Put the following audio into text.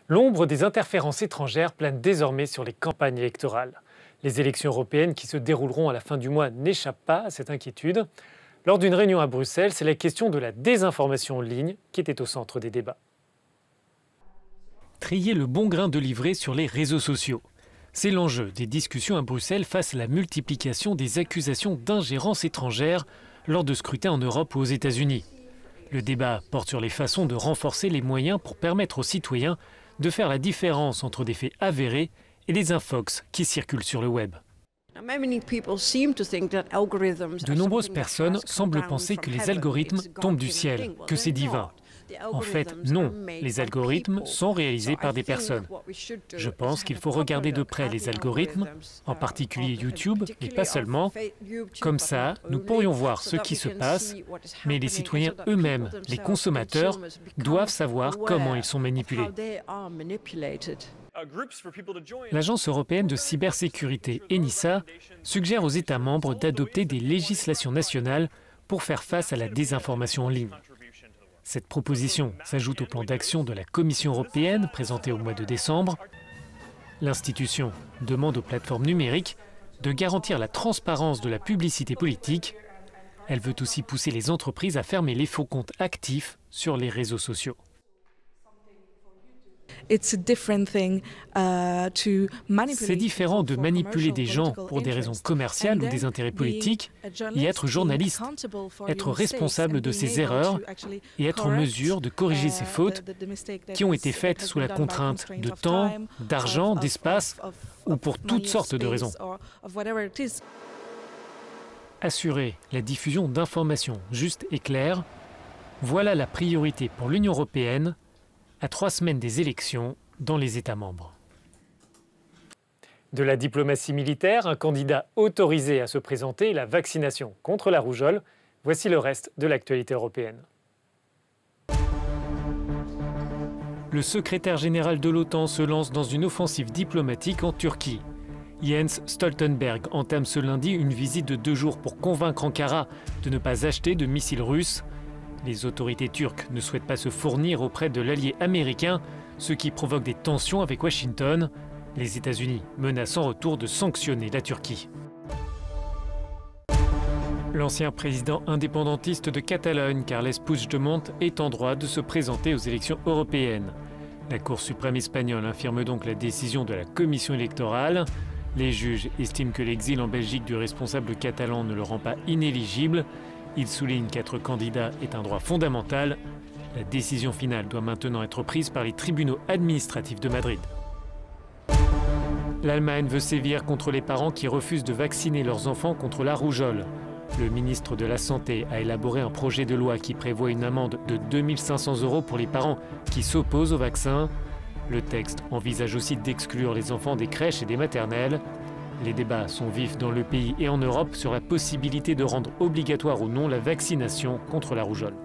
L'ombre des interférences étrangères plane désormais sur les campagnes électorales. Les élections européennes qui se dérouleront à la fin du mois n'échappent pas à cette inquiétude. Lors d'une réunion à Bruxelles, c'est la question de la désinformation en ligne qui était au centre des débats. Trier le bon grain de livret sur les réseaux sociaux. C'est l'enjeu des discussions à Bruxelles face à la multiplication des accusations d'ingérence étrangère lors de scrutins en Europe ou aux États-Unis. Le débat porte sur les façons de renforcer les moyens pour permettre aux citoyens de faire la différence entre des faits avérés et des infox qui circulent sur le web. De nombreuses personnes semblent penser que les algorithmes tombent du ciel, que c'est divin. En fait, non, les algorithmes sont réalisés par des personnes. Je pense qu'il faut regarder de près les algorithmes, en particulier YouTube, mais pas seulement. Comme ça, nous pourrions voir ce qui se passe, mais les citoyens eux-mêmes, les consommateurs, doivent savoir comment ils sont manipulés. L'Agence européenne de cybersécurité, ENISA, suggère aux États membres d'adopter des législations nationales pour faire face à la désinformation en ligne. Cette proposition s'ajoute au plan d'action de la Commission européenne présenté au mois de décembre. L'institution demande aux plateformes numériques de garantir la transparence de la publicité politique. Elle veut aussi pousser les entreprises à fermer les faux comptes actifs sur les réseaux sociaux. C'est différent de manipuler des gens pour des raisons commerciales ou des intérêts politiques et être journaliste, être responsable de ses erreurs et être en mesure de corriger ses fautes qui ont été faites sous la contrainte de temps, d'argent, d'espace ou pour toutes sortes de raisons. Assurer la diffusion d'informations justes et claires, voilà la priorité pour l'Union européenne à 3 semaines des élections dans les États membres. De la diplomatie militaire, un candidat autorisé à se présenter et la vaccination contre la rougeole. Voici le reste de l'actualité européenne. Le secrétaire général de l'OTAN se lance dans une offensive diplomatique en Turquie. Jens Stoltenberg entame ce lundi une visite de 2 jours pour convaincre Ankara de ne pas acheter de missiles russes. Les autorités turques ne souhaitent pas se fournir auprès de l'allié américain, ce qui provoque des tensions avec Washington. Les États-Unis menacent en retour de sanctionner la Turquie. L'ancien président indépendantiste de Catalogne, Carles Puigdemont, est en droit de se présenter aux élections européennes. La Cour suprême espagnole infirme donc la décision de la commission électorale. Les juges estiment que l'exil en Belgique du responsable catalan ne le rend pas inéligible. Il souligne qu'être candidat est un droit fondamental. La décision finale doit maintenant être prise par les tribunaux administratifs de Madrid. L'Allemagne veut sévir contre les parents qui refusent de vacciner leurs enfants contre la rougeole. Le ministre de la Santé a élaboré un projet de loi qui prévoit une amende de 2 500 € pour les parents qui s'opposent au vaccin. Le texte envisage aussi d'exclure les enfants des crèches et des maternelles. Les débats sont vifs dans le pays et en Europe sur la possibilité de rendre obligatoire ou non la vaccination contre la rougeole.